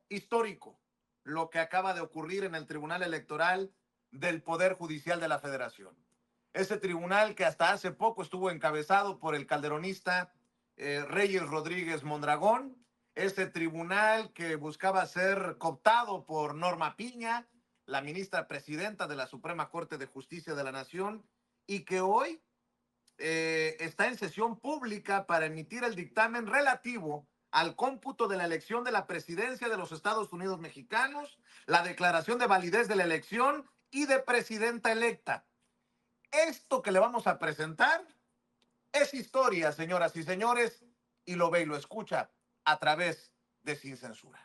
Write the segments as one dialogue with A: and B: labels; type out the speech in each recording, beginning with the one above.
A: histórico lo que acaba de ocurrir en el Tribunal Electoral del Poder Judicial de la Federación. Ese tribunal que hasta hace poco estuvo encabezado por el calderonista Reyes Rodríguez Mondragón, ese tribunal que buscaba ser cooptado por Norma Piña, la ministra presidenta de la Suprema Corte de Justicia de la Nación, y que hoy está en sesión pública para emitir el dictamen relativo al cómputo de la elección de la presidencia de los Estados Unidos mexicanos, la declaración de validez de la elección y de presidenta electa. Esto que le vamos a presentar es historia, señoras y señores, y lo ve y lo escucha a través de Sin Censura.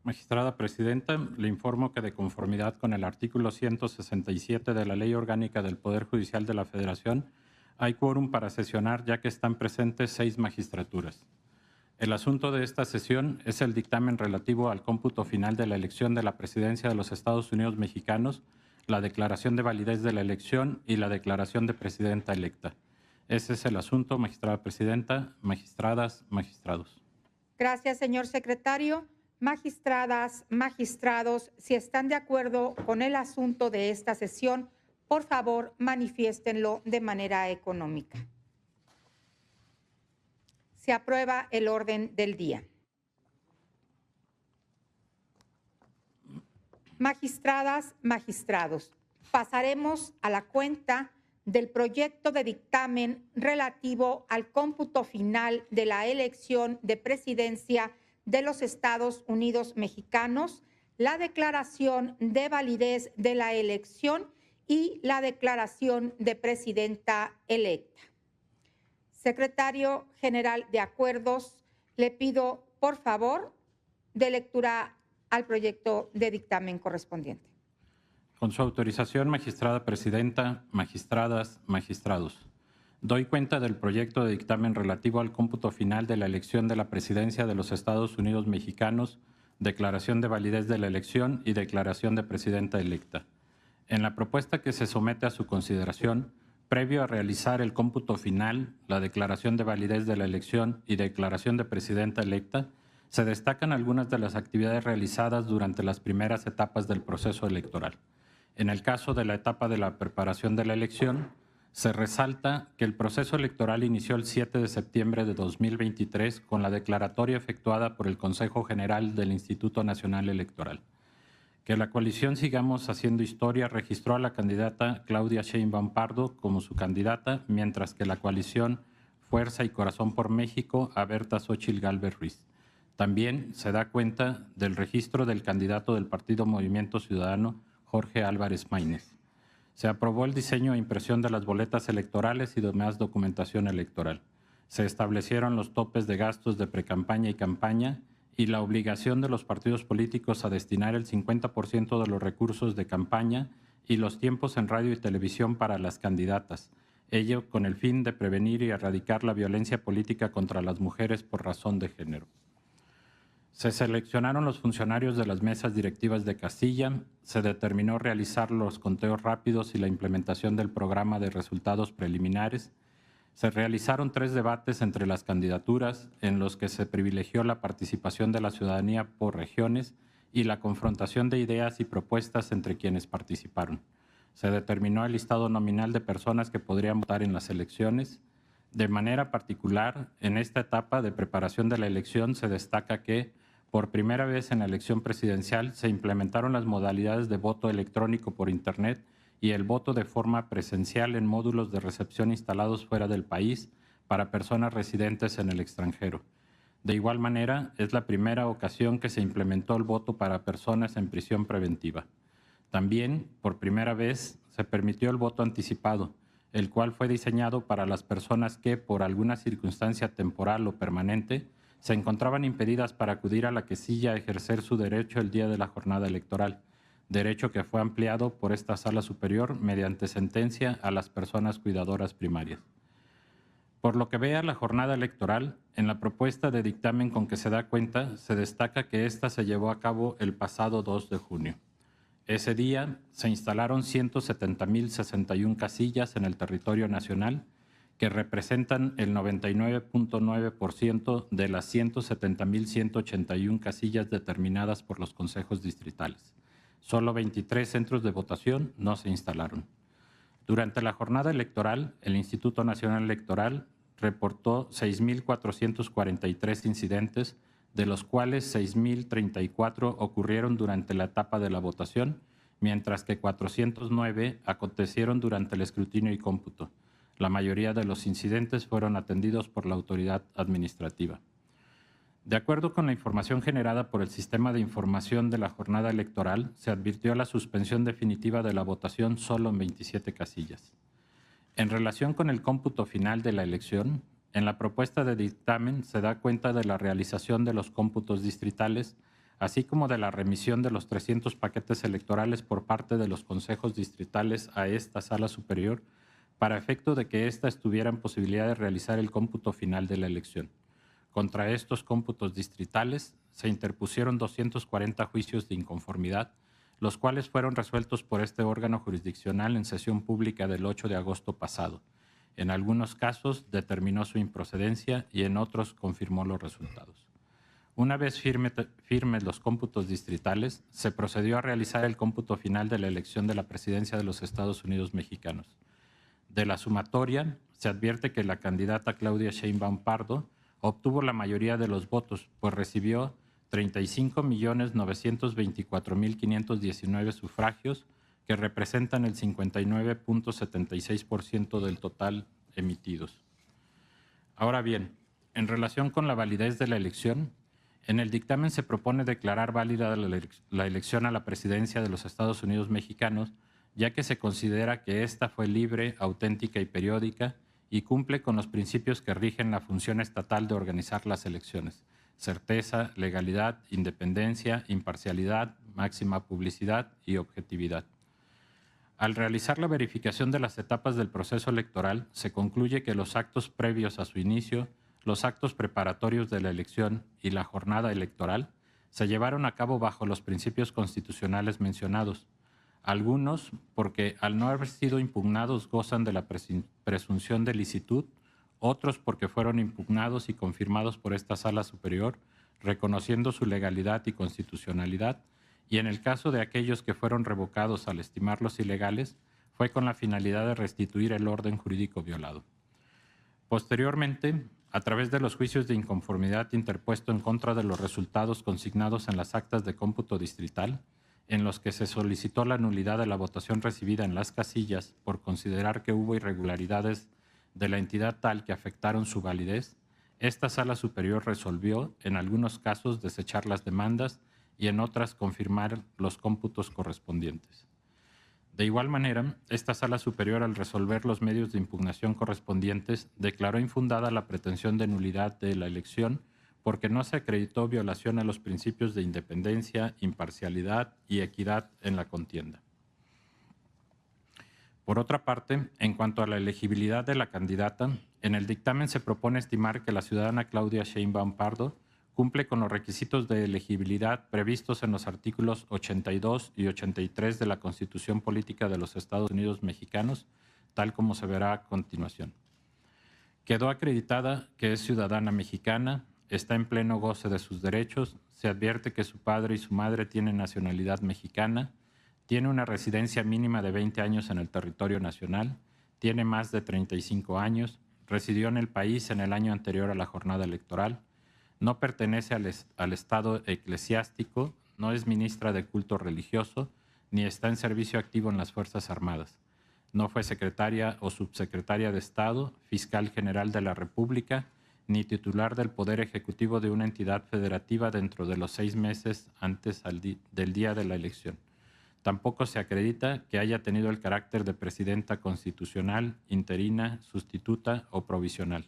B: Magistrada Presidenta, le informo que de conformidad con el artículo 167 de la Ley Orgánica del Poder Judicial de la Federación, hay quórum para sesionar ya que están presentes 6 magistraturas. El asunto de esta sesión es el dictamen relativo al cómputo final de la elección de la presidencia de los Estados Unidos mexicanos, la declaración de validez de la elección y la declaración de presidenta electa. Ese es el asunto, magistrada Presidenta, magistradas, magistrados.
C: Gracias, señor secretario. Magistradas, magistrados, si están de acuerdo con el asunto de esta sesión, por favor, manifiéstenlo de manera económica. Se aprueba el orden del día. Magistradas, magistrados, pasaremos a la cuenta del proyecto de dictamen relativo al cómputo final de la elección de presidencia de los Estados Unidos mexicanos, la declaración de validez de la elección y la declaración de presidenta electa. Secretario General de Acuerdos, le pido, por favor, de lectura al proyecto de dictamen correspondiente.
B: Con su autorización, magistrada Presidenta, magistradas, magistrados. Doy cuenta del proyecto de dictamen relativo al cómputo final de la elección de la presidencia de los Estados Unidos mexicanos, declaración de validez de la elección y declaración de presidenta electa. En la propuesta que se somete a su consideración, previo a realizar el cómputo final, la declaración de validez de la elección y declaración de presidenta electa, se destacan algunas de las actividades realizadas durante las primeras etapas del proceso electoral. En el caso de la etapa de la preparación de la elección, se resalta que el proceso electoral inició el 7 de septiembre de 2023 con la declaratoria efectuada por el Consejo General del Instituto Nacional Electoral. Que la coalición Sigamos Haciendo Historia registró a la candidata Claudia Sheinbaum Pardo como su candidata, mientras que la coalición Fuerza y Corazón por México a Berta Xóchitl Gálvez Ruiz. También se da cuenta del registro del candidato del Partido Movimiento Ciudadano, Jorge Álvarez Maínez. Se aprobó el diseño e impresión de las boletas electorales y demás documentación electoral. Se establecieron los topes de gastos de precampaña y campaña y la obligación de los partidos políticos a destinar el 50% de los recursos de campaña y los tiempos en radio y televisión para las candidatas, ello con el fin de prevenir y erradicar la violencia política contra las mujeres por razón de género. Se seleccionaron los funcionarios de las mesas directivas de Castilla, se determinó realizar los conteos rápidos y la implementación del programa de resultados preliminares. Se realizaron 3 debates entre las candidaturas en los que se privilegió la participación de la ciudadanía por regiones y la confrontación de ideas y propuestas entre quienes participaron. Se determinó el listado nominal de personas que podrían votar en las elecciones. De manera particular, en esta etapa de preparación de la elección se destaca que, por primera vez en la elección presidencial, se implementaron las modalidades de voto electrónico por Internet y el voto de forma presencial en módulos de recepción instalados fuera del país para personas residentes en el extranjero. De igual manera, es la primera ocasión que se implementó el voto para personas en prisión preventiva. También, por primera vez, se permitió el voto anticipado, el cual fue diseñado para las personas que, por alguna circunstancia temporal o permanente, se encontraban impedidas para acudir a la casilla a ejercer su derecho el día de la jornada electoral, derecho que fue ampliado por esta Sala Superior mediante sentencia a las personas cuidadoras primarias. Por lo que vea la jornada electoral, en la propuesta de dictamen con que se da cuenta, se destaca que esta se llevó a cabo el pasado 2 de junio. Ese día se instalaron 170,061 casillas en el territorio nacional, que representan el 99.9% de las 170.181 casillas determinadas por los consejos distritales. Solo 23 centros de votación no se instalaron. Durante la jornada electoral, el Instituto Nacional Electoral reportó 6.443 incidentes, de los cuales 6.034 ocurrieron durante la etapa de la votación, mientras que 409 acontecieron durante el escrutinio y cómputo. La mayoría de los incidentes fueron atendidos por la autoridad administrativa. De acuerdo con la información generada por el Sistema de Información de la Jornada Electoral, se advirtió la suspensión definitiva de la votación solo en 27 casillas. En relación con el cómputo final de la elección, en la propuesta de dictamen se da cuenta de la realización de los cómputos distritales, así como de la remisión de los 300 paquetes electorales por parte de los consejos distritales a esta Sala Superior, para efecto de que ésta estuviera en posibilidad de realizar el cómputo final de la elección. Contra estos cómputos distritales se interpusieron 240 juicios de inconformidad, los cuales fueron resueltos por este órgano jurisdiccional en sesión pública del 8 de agosto pasado. En algunos casos determinó su improcedencia y en otros confirmó los resultados. Una vez firmes los cómputos distritales, se procedió a realizar el cómputo final de la elección de la presidencia de los Estados Unidos mexicanos. De la sumatoria, se advierte que la candidata Claudia Sheinbaum Pardo obtuvo la mayoría de los votos, pues recibió 35.924.519 sufragios, que representan el 59.76% del total emitidos. Ahora bien, en relación con la validez de la elección, en el dictamen se propone declarar válida la elección a la presidencia de los Estados Unidos mexicanos, ya que se considera que ésta fue libre, auténtica y periódica y cumple con los principios que rigen la función estatal de organizar las elecciones: certeza, legalidad, independencia, imparcialidad, máxima publicidad y objetividad. Al realizar la verificación de las etapas del proceso electoral, se concluye que los actos previos a su inicio, los actos preparatorios de la elección y la jornada electoral se llevaron a cabo bajo los principios constitucionales mencionados. Algunos, porque al no haber sido impugnados gozan de la presunción de licitud, otros porque fueron impugnados y confirmados por esta Sala Superior, reconociendo su legalidad y constitucionalidad, y en el caso de aquellos que fueron revocados al estimarlos ilegales, fue con la finalidad de restituir el orden jurídico violado. Posteriormente, a través de los juicios de inconformidad interpuesto en contra de los resultados consignados en las actas de cómputo distrital, en los que se solicitó la nulidad de la votación recibida en las casillas por considerar que hubo irregularidades de la entidad tal que afectaron su validez, esta Sala Superior resolvió, en algunos casos, desechar las demandas y en otras confirmar los cómputos correspondientes. De igual manera, esta Sala Superior, al resolver los medios de impugnación correspondientes, declaró infundada la pretensión de nulidad de la elección porque no se acreditó violación a los principios de independencia, imparcialidad y equidad en la contienda. Por otra parte, en cuanto a la elegibilidad de la candidata, en el dictamen se propone estimar que la ciudadana Claudia Sheinbaum Pardo cumple con los requisitos de elegibilidad previstos en los artículos 82 y 83 de la Constitución Política de los Estados Unidos Mexicanos, tal como se verá a continuación. Quedó acreditada que es ciudadana mexicana, está en pleno goce de sus derechos, se advierte que su padre y su madre tienen nacionalidad mexicana, tiene una residencia mínima de 20 años en el territorio nacional, tiene más de 35 años, residió en el país en el año anterior a la jornada electoral, no pertenece al estado eclesiástico, no es ministra de culto religioso, ni está en servicio activo en las Fuerzas Armadas. No fue secretaria o subsecretaria de Estado, fiscal general de la República, ni titular del Poder Ejecutivo de una entidad federativa dentro de los 6 meses antes del día de la elección. Tampoco se acredita que haya tenido el carácter de presidenta constitucional, interina, sustituta o provisional.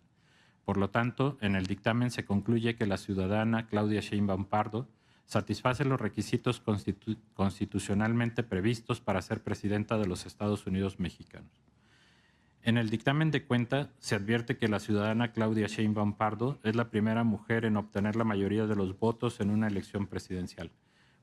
B: Por lo tanto, en el dictamen se concluye que la ciudadana Claudia Sheinbaum Pardo satisface los requisitos constitucionalmente previstos para ser presidenta de los Estados Unidos mexicanos. En el dictamen de cuenta se advierte que la ciudadana Claudia Sheinbaum Pardo es la primera mujer en obtener la mayoría de los votos en una elección presidencial.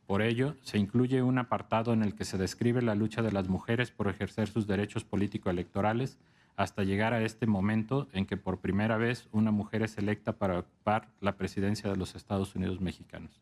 B: Por ello, se incluye un apartado en el que se describe la lucha de las mujeres por ejercer sus derechos político-electorales, hasta llegar a este momento en que por primera vez una mujer es electa para ocupar la presidencia de los Estados Unidos mexicanos.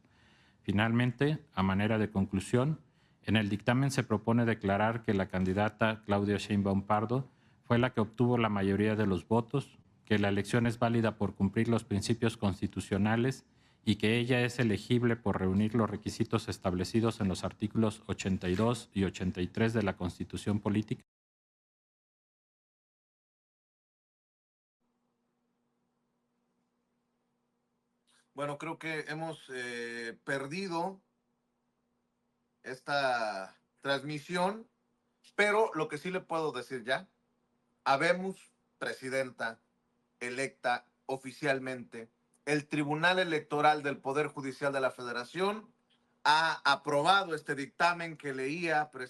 B: Finalmente, a manera de conclusión, en el dictamen se propone declarar que la candidata Claudia Sheinbaum Pardo fue la que obtuvo la mayoría de los votos, que la elección es válida por cumplir los principios constitucionales y que ella es elegible por reunir los requisitos establecidos en los artículos 82 y 83 de la Constitución Política.
A: Bueno, creo que hemos perdido esta transmisión, pero lo que sí le puedo decir ya, habemos presidenta electa oficialmente. El Tribunal Electoral del Poder Judicial de la Federación ha aprobado este dictamen que leía precisamente